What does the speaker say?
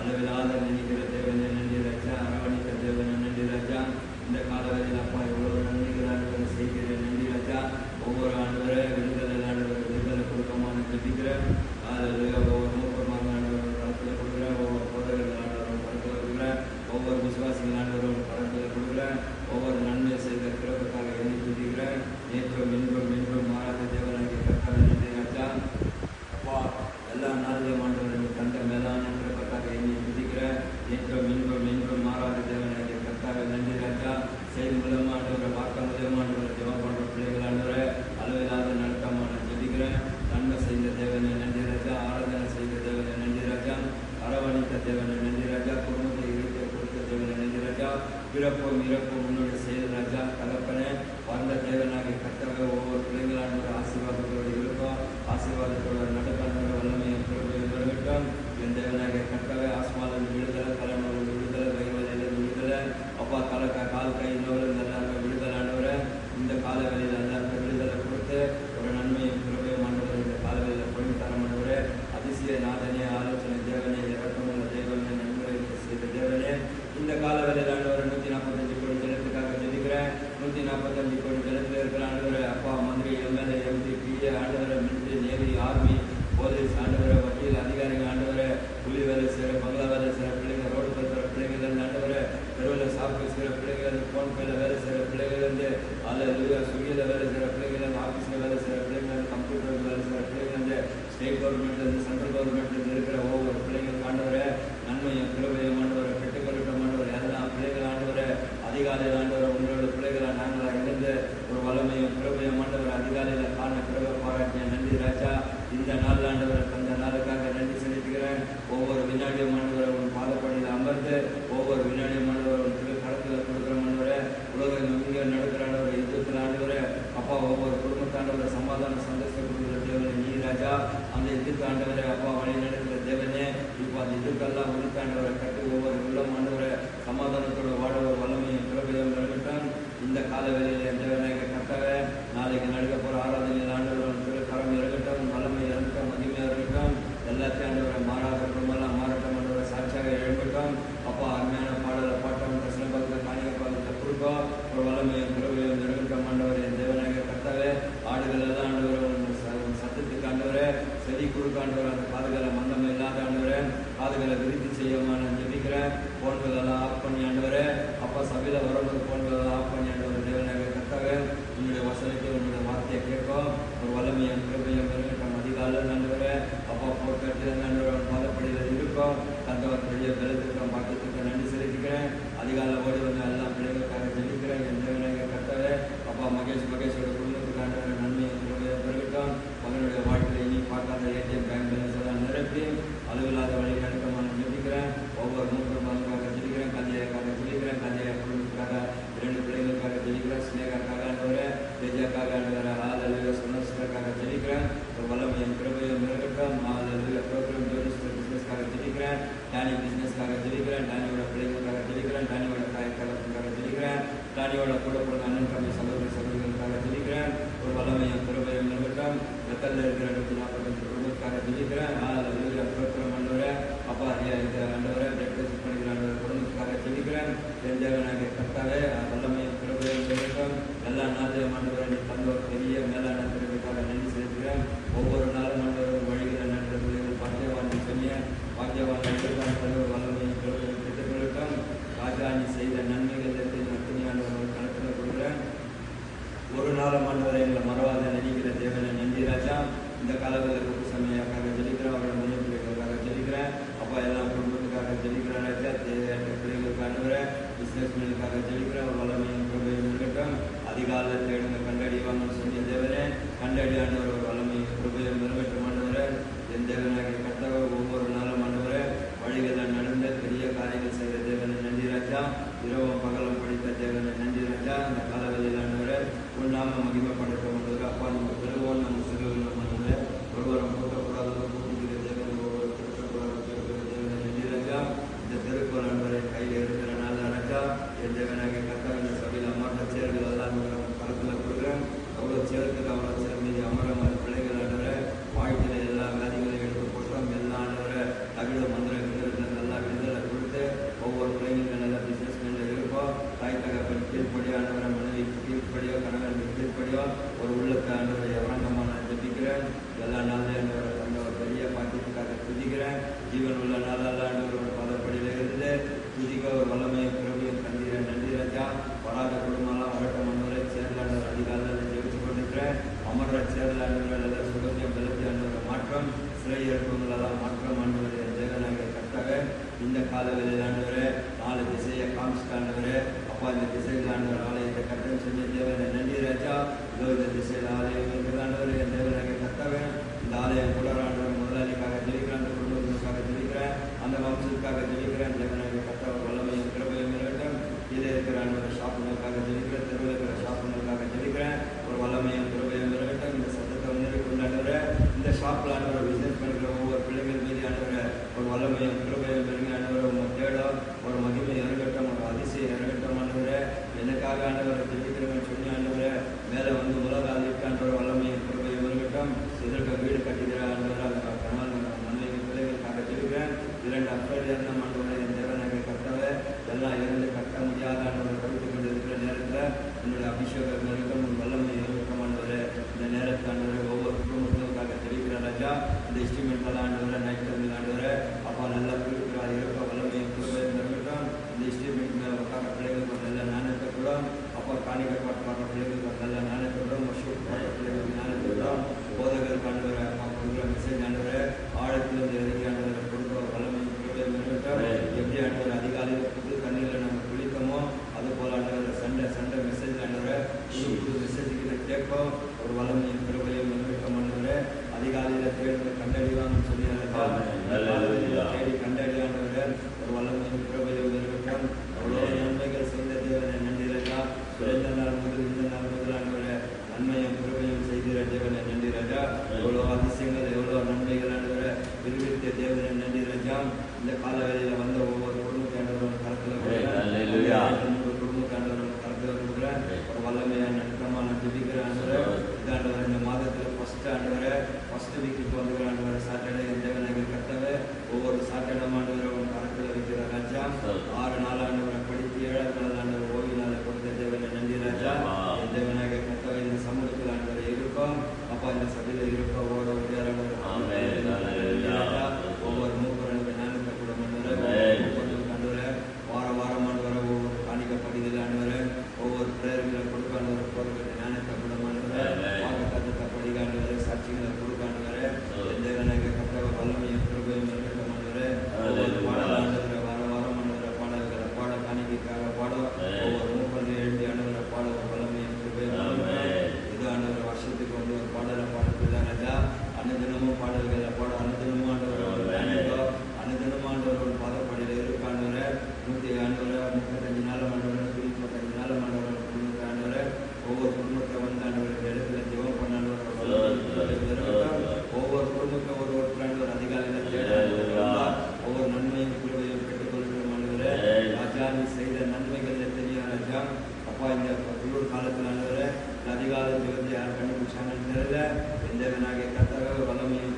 அளவில்லாத நினைக்கிற தேவனை நன்றி ராஜா, அரவணைக்கிற தேவனை நன்றி ராஜா. இந்த காலவரையில் அப்பா எவ்வளவு நன்மைகள் ஆண்டவரை செய்கிறேன் நன்றி ராஜா. ஒவ்வொரு ஆண்டவரை விடுதலை ஆண்டவரை விடுதலை கொடுக்கமான ஜெபிக்கிறேன். ஒவ்வொரு மூப்பமான ஆண்டவரை படத்தில் கொடுக்குறேன், ஒவ்வொரு போதகர்கள் ஆண்டவரை படத்தில் கொடுக்குறேன், ஒவ்வொரு விசுவாசிகள் ஆண்டவரை படத்தில் கொடுக்குறேன். ஒவ்வொரு நன்மை செய்த கிரகத்துக்காக எண்ணி துதிக்கிறேன். நேற்றும் இன்றும் இன்றும் மாறாத தேவனாகிய கர்த்தாவே நன்றி ராஜா. அப்பா எல்லா நாளிலும் ஆண்டவரை நீ தந்த மேலான கிரகத்துக்காக எண்ணி துதிக்கிறேன். நேற்றும் இன்றும் இன்றும் மாறாத தேவனாகிய கர்த்தாவே நன்றி ராஜா. செயல் மூலமாக ஆண்டவரை வாக்க மூலமாக ஆண்டவரை ஜெபம் பண்ணுற பிள்ளைகள் ஆண்டவரை அளவில்லாத நடக்கமான ஜெபிக்கிறேன். நன்மை செய்த தேவனை நன்றி ராஜா, ஆராதனை செய்த தேவனை நன்றி ராஜா, அரவணைத்த தேவனை நன்றி ராஜா, குடும்பத்தை இழுத்து கொடுத்த தேவனை நன்றி ராஜா. பிறப்பும் இறப்பும் முன்னோடு செய்த ராஜா தகப்பனே வந்த தேவனாகிய கர்த்தாவே ஒவ்வொரு பிள்ளைகளான ஆசீர்வாதத்தோடு இருக்கும், ஆசீர்வாதத்தோடு நடக்கான வல்லமையை பெருகட்டும். என் தேவனாகிய கர்த்தாவே ஆஸ்மாவில் விடுதலை, தலைநோடு விடுதலை, வயவலையில் விடுதலை, அப்பா கால் கை நோவில் எல்லாருமே விடுதலானவரை இந்த காலவெளியில் எல்லாருக்கும் விடுதலை கொடுத்து ஒரு நன்மையும் கிருபையும் ஆண்டவரை இந்த காலவெளியில் பொருள் தரமானவரே. அதிசய நாதனே, ஆலோசனை தேவனே, இறக்கமுள்ள தேவனே, நன்மை செய்த தேவனே, இந்த காலவெளியில் ஆண்டவரை 145 கோடி ஜனத்துக்காக ஜெபிக்கிறேன். 145 கோடி ஜனத்தில் இருக்கிற ஆண்டவரை அப்பா மந்திரி, எம்எல்ஏ, எம்பி, பிஏ ஆண்டவரை, மிலிட்ரி, நேவி, ஆர்மி, போலீஸ் ஆண்டவரை, வக்கீல், அதிகாரிகள் ஆண்டவரை, கூலி வேலை செய்கிற, பங்களா வேலை செய்கிற பிள்ளைங்க, ரோடு படுத்துகிற பிள்ளைகள் ஆண்டவரை, தெருவில் சாப்பிட்டு செய்கிற பிள்ளைகள், ஃபோன் பேல வேலை செய்கிற பிள்ளைகள், அதில் ஸ்விக்கியில் வேலை செய்கிற பிள்ளைகள், ஆஃபீஸில் வேலை செய்கிற பிள்ளைகள், கம்ப்யூட்டர் வேலை செய்கிற பிள்ளைகள், ஸ்டேட் கவர்மெண்ட்லேருந்து சென்ட்ரல் கவர்மெண்ட்லேருந்து இருக்கிற ஒவ்வொரு பிள்ளைகள் ஆண்டவரை நன்மையும் கிருபையும் ஆண்டவரை பெற்றுக்கொள்ளட்டும். ஆண்டவரை எல்லா பிள்ளைகள் ஆண்டவரை அதிகாலையில் ஆண்டவரை உங்களோட பிள்ளைகளை நாங்கள் இருந்து ஒரு வல்லமையும் கிருபையும் ஆண்டவரை அதிகாலையில் காண கிருபை பாராட்டிய நன்றி ராஜா. இந்த நாள் ஆண்டவரை தந்த நாளுக்காக நன்றி செலுத்துகிறேன். ஒவ்வொரு வினாடியும் ஆண்டவரை உன் பாதப்படியில் அமர்ந்து ஒவ்வொரு வினாடியும் ஆண்டவரை உன் கடத்தில் கொடுக்குற ஆண்டவரை உலகம் இங்கே நடக்கிற ஆண்டவரை யுத்தத்தில் ஆண்டவரை அப்பா ஒவ்வொரு குடும்பத்தாண்டவரை சமாதான சந்தோஷம் கொடுக்குற தேவனை நீ ராஜா. அந்த யுத்தத்து ஆண்டவரை அப்பா வழி நடக்கிற தேவனே, இப்போ அந்த யுத்தத்தெல்லாம் உடுத்தாண்டவரை கட்டி ஒவ்வொரு உள்ளம் ஆண்டவரை சமாதானத்தோடு வாழ ஒரு வல்லமையும் கிருபையும் நடக்கட்டும். இந்த காலவெளியில் என் தேவனாகிய கர்த்தாவே நாளைக்கு நடக்க போகிற ஆராதனையில் ஆண்டவரை கரம் இருக்கட்டும், வல்லமை இருக்கட்டும், மகிமையாக இருக்கட்டும். எல்லாத்தையும் ஆண்டவரை மாறாத குடும்பம்லாம் மாறட்டும், ஆண்டவரை சாட்சியாக எழுப்பட்டும். அப்பா அருமையான பாடலை பாட்டம் பிரச்சனை பக்கத்தில் காணிக்க பக்கத்தில் கொடுப்போம். ஒரு வல்லமையும் கிருபையும் இருக்கட்டும். ஆண்டவரை என் தேவனாகிய கர்த்தாவே ஆடுகள் எல்லாம் ஆண்டவரை சத்தத்துக்கு ஆண்டவரை செடி கொடுக்காண்டவர் அந்த காதுகளை மந்தம் இல்லாத ஆண்டவரை காதுகளை விருத்தி செய்யமான ஜெபிக்கிறேன். போன்கள் எல்லாம் ஆஃப் பண்ணி ஆண்டவரை அப்பா சபையில் வரும்போது போன்கள் எல்லாம் ஆஃப் பண்ணி ஆண்டவர் தேவனாகிய கர்த்தாவே உன்னுடைய வசனத்தை உன்னுடைய வார்த்தையை கேட்கும். ஒரு வல்லமையும் கிருபையும் இருக்கட்டும். அதிகாலையில் ஆண்டவரை அப்பா போட்டு ஆண்டவர் பாதப்படியில் இருக்கும். தந்தவர் பெரிய பலத்திற்கும் பாக்கியத்திற்கும் நன்றி செலுத்திக்கிறேன். அதிகாலையில் ஓடி வந்த எல்லா பிள்ளைகளுக்காக ஜெபிக்கிறேன். என் தேவனாகிய கர்த்தாவே அப்பா மகேஷோட குடும்பத்துக்கு ஆண்டவர் நன்மையும் கிருபையும் பெருகட்டும். மகனுடைய வாழ்க்கையை இனி பார்க்காத ஏடிஎம் பேங்க் பேலன்ஸ் எல்லாம் நிரப்பி அளவில்லாத வழி நடக்கமான ஜெபிக்கிறேன். ஒவ்வொரு மூன்று மகனுக்காக ஜெபிக்கிறேன். கல்யாணக்காக ஜெபிக்கிறேன். கல்யாண குடும்பத்துக்காக 2 பிள்ளைகளுக்காக ஜெபிக்கிறேன். ஸ்னேகாக்காக ஆண்டவரை, தேஜாக்காக ஆண்டவரை, ஆளுநர் சுனர்ஸ்தருக்காக ஜெபிக்கிறேன். ஒரு வல்லமையும் கிருபையும் இருக்கட்டும். ஆளுநர் ப்ரோக்ராம் ஜோதிஸ்டர் பிஸ்னஸ்க்காக ஜெபிக்கிறேன். டானி பிஸ்னஸ்க்காக ஜெபிக்கிறேன். டானியோட பிள்ளைகளுக்காக ஜெபிக்கிறேன். டானியோட தாய்க்காக ஜெபிக்கிறேன். டானியோட கூட பிறந்த அண்ணன் தம்பி சகோதரர்களுக்காக ஜெபிக்கிறேன். ஒரு வல்லமையும் கிருபையும் இருக்கட்டும். வெத்தலில் இருக்கிற 145 குடும்பத்துக்காக ஜெபிக்கிறேன். ப்ரோக்ராம் ஆண்டவரை அப்பா இருக்கிற ஆண்டவரை பிரேக்ஃபாஸ்ட் பண்ணிக்கிற ஆண்டவர் குடும்பத்துக்காக ஜெபிக்கிறேன். என் தேவனாகிய கர்த்தாவே வல்லமையும் கிருபையும் இருக்கட்டும். எல்லா நாளையும் ஆண்டவரை நீ தந்த ஒரு பெரிய மேலான கிருபைக்காக நன்றி செலுத்துகிறேன். ஒவ்வொரு நாளும் ஆண்டவர் வழிகளை நடந்த பாக்கியவான் சொன்னிய பாக்கியவான் ஒரு வல்லமையும் கிருபையும் பெற்றுக்கொள்ளட்டும். ராஜா நீ செய்த நன்மைகள் அத்தனை ஆண்டவர் கணக்கில் கொடுக்குறேன். ஒரு நாளும் ஆண்டவரை எங்களை மறவாத நினைக்கிற தேவனை நன்றி ராஜா. இந்த காலத்தில் சமையக்காக ஜெபிக்கிறேன். அவரோட மைய பிள்ளைகளுக்காக ஜெபிக்கிறேன். அப்பா எல்லாம் குடும்பத்துக்காக ஜெபிக்கிறேன் ராஜா. பிள்ளைகளுக்கு ஆண்டவரை பிஸ்னஸ்மேனுக்காக ஜெபிக்கிறேன். ஒரு வல்லமையும் கிருபையும் இருக்கட்டும். அதிகாலையில் தேடுங்க கண்டறிவாங்கன்னு சொன்ன தேவனே ஜீவன் உள்ள நாளால் ஆண்டவரோட பதப்படியில் இருந்து துதிக்க ஒரு வல்லமையும் கிருபையும் தந்தீர நன்றி ராஜா. வராத குடும்பம்லாம் வரட்டும் ஆண்டவரை சேர்லாண்டவர் அதிகாலையில் ஜெபிச்சு கொண்டிருக்கிறேன். அமர்ற சேர்லாண்டவர்கள் எல்லாம் சுகத்தியம் பலத்தி ஆண்டவரை மாற்றம் சிறை இறப்புங்களெல்லாம் மாற்றம் ஆண்டவரை தேவனாக கர்த்தாவே இந்த காலவெளியில் ஆண்டவரே 4 திசையை காமிச்சிட்டாண்டவரே அப்பா இந்த திசையில் ஆண்டவர் ஆலயத்தை கட்டம் செஞ்ச தேவனை நன்றி ராஜா. இதோ இந்த திசையில் ஆலயம் இருக்கிறாண்டவர் என் தேவனாக கர்த்தாவே இந்த ஆலயம் கூட ஆண்டவர் முதலாளிக்காக ஜெயிக்கிறேன், அந்த குடும்பத்திற்காக ஜெயிக்கிறேன், அந்த வம்சத்துக்காக ஜெயிக்கிறேன் தேவனாக கர்த்தாவர் வல்லமையும் கிருபையும் இருக்கட்டும். கீழே இருக்கிற ஆண்டவர் ஷாப்புகளுக்காக ஜெயிக்கிறேன், தெருவில் இருக்கிற ஷாப்புகளுக்காக ஜெயிக்கிறேன், ஒரு வல்லமையும் கிருபையும் இருக்கட்டும். இந்த சத்தத்தை முன்னேறி கொண்டாண்டவரை இந்த ஷாப்பில் ஆண்டவர் பிஸ்னஸ் பண்ணுற ஒவ்வொரு பிள்ளைகள் மீது ஆண்டவரை ஒரு வல்லமையும் கிருபையும் பெருங்க ஆண்டவர் உங்கள் தேடம் ஒரு மகிமை இறங்கட்டும், ஒரு அதிசயம் இறங்கட்டும் ஆண்டவரை. எனக்காக ஆண்டவரை ஜெயிக்கிறவன் சொல்லி ஆண்டவரை மேலே வந்து உலகாதிக்காண்டவர் வல்லமையும் கிருபையும் இருக்கட்டும். இதற்கு வீடு கட்டுகிற ஆண்டவர் அந்த கணவன் மனைவி பிள்ளைகளுக்காக ஜெயிக்கிறேன். 2 அப்படி இருந்த ஆண்டவரை என் தேவனாக கர்த்தாவே எல்லாம் இருந்து கட்ட முடியாத ஆண்டவரை தவிர்த்து கொண்டு இருக்கிற நேரத்தில் என்னுடைய அபிஷேகம் இருக்கும், ஒரு வல்லமையை இருக்கும் ஆண்டவரை. இந்த நேரத்தில் ஆண்டவரை ஒவ்வொரு குடும்பங்களுக்காக ஜெயிக்கிற ராஜா. இந்த இன்ஸ்ட்ருமெண்டல் ஆண்டவரை நைட் டைமில் ஆண்டவரை அப்பா நல்லா பிடிக்கிறார் இருக்க வல்லமையும் கிருபையும் இருக்கட்டும். இந்த இன்ஸ்ட்ருமெண்ட் மேலே உட்கார பிள்ளைகளுக்கு ஒரு நல்ல ஞானத்தை கூட அப்பா காணிக்க பாட்டு பாடுற பிள்ளைகளுக்கு ஒரு நல்ல ஞானத்தை கூட ஷூட் பாடுற பிள்ளைகளுக்கு ஞானத்தை கூட போதகருக்கு ஆண்டவரை அப்பா கொடுக்குற மெசேஜ் ஆண்டவரை ஆழத்தில் வந்து இறங்கி ஆண்டவரை கொடுக்குற வல்லமையும் கிருபையும் இருக்கட்டும். எப்படி ஆண்டவர் அதிகாலையில் புது தண்ணியில் நம்ம குளிக்கமோ அது போல ஆண்டவர் சண்டை மெசேஜ் ஆண்டவரை புது மெசேஜுக்கு கேட்கும், ஒரு வல்லமையும் கிருபையும் இருக்கட்டும் ஆண்டவரை. அதிகாலையில் தேடி கண்டறிவான்னு சொல்லி தேடி கண்டறியாண்டவரை ஒரு வல்லமையும் கிருபையும் இருக்கட்டும். அவ்வளோ நன்மைகள் செய்த தேவனை நன்றி ராஜா. பிறந்த நாள் முதல் இந்த நாள் முதல் ஆண்டவரை நன்மையும் கிருபையும் செய்கிற தேவனை நன்றி ராஜா. எவ்வளோ அதிசயங்கள் எவ்வளோ நன்மைகள் ஆண்டவரை விரிவித்த தேவனை நன்றி ராஜா. இந்த காலவேளையில் வந்த ஒவ்வொரு குடும்பத்தாண்டவரும் கருத்தில் குடும்பத்தாண்டவரும் கருத்தில் கொடுக்குறேன். ஒரு வல்லமையான நடுக்கமான ஜெபிக்கிற ஆண்டவரை இதாண்டவரை இந்த மாதத்தில் ஃபஸ்ட்டு வீக்குக்கு வந்துக்கிற ஆண்டவரை சாட்டர்டே என் தேவனாக கர்த்தாவே ஒவ்வொரு சாட்டர்டே ஆண்டவரை உன் கருத்தில் வைக்கிற ராஜா. 6 நாள் ஆண்டவரை படித்து 7ஆவது நாள் ஆண்டவர் ஓய்வு நாளை கொடுத்த தேவனை நன்றி ராஜா. என் தேவனாக கர்த்தாவே இந்த சமூகத்தில் ஆண்டவரை இருக்கும் அப்பா இந்த சபையில் இருக்க ஓட முடியாதவரை ஒவ்வொரு மூப்பரனுக்கு ஞானத்தை கூட மூப்பரனுக்கு ஆண்டவரை வாரம் ஆண்டவரை ஒவ்வொரு காணிக்கப்படுகிறது ஆண்டவரை ஒவ்வொரு பிரேயர்களை கொடுக்காண்டவரை போகிற ஞானத்தை கூட ஆண்டவரை வாக்குத்தத்தத்தை படிக்காண்டவரை சாட்சிகளை கொடுக்காண்டவரை என் தேவனாக கர்த்தாவே வல்லமையும் கிருபையும் இருக்கட்டும் ஆண்டவரை. ஒவ்வொரு பாடல் ஆண்டவரை வாரம் ஆண்டவரை பாடல்களை பாட காணிக்கைக்காக பாட ஒவ்வொரு மூப்பர்கள் எழுதி ஆண்டவரை பாட ஒரு வல்லமையும் கிருபையும் இது ஆண்டவரை வருஷத்துக்கு வந்து ஒரு பாடலை பாடத்துல ராஜா. அனுதினமும் பாடல்களை பாட அனுதினமும் ஆண்டவரை ஒரு வேலைக்கோ அனுதினமும் ஆண்டவர் ஒரு பாதப்படியில் இருக்காண்டவரை 35 நாள் ஆண்டவரை 35 நாள் ஆண்டவரை குடும்பத்தை ஆண்டவரை ஒவ்வொரு குடும்பத்தை வந்து ஆண்டவரை இடத்துல ஜெபம் பண்ணாண்டவர் ஒவ்வொரு குடும்பத்தை ஒரு ஆண்டவர் அதிகாலையில் தேட ஒவ்வொரு நன்மையும் கிருபையும் பெற்றுக்கொள்கிற ஆண்டவரை ராஜா. நீ செய்த நன்மைகள் எத்தனையோ ராஜா. அப்பா இந்த உள்ளூர் காலத்தில் ஆண்டவரை அதிகாலை ஜெபத்தை யார் கண்டுபிடிச்சாங்கன்னு தெரியல. எந்த நாகை கர்த்தாவே வல்லமையும்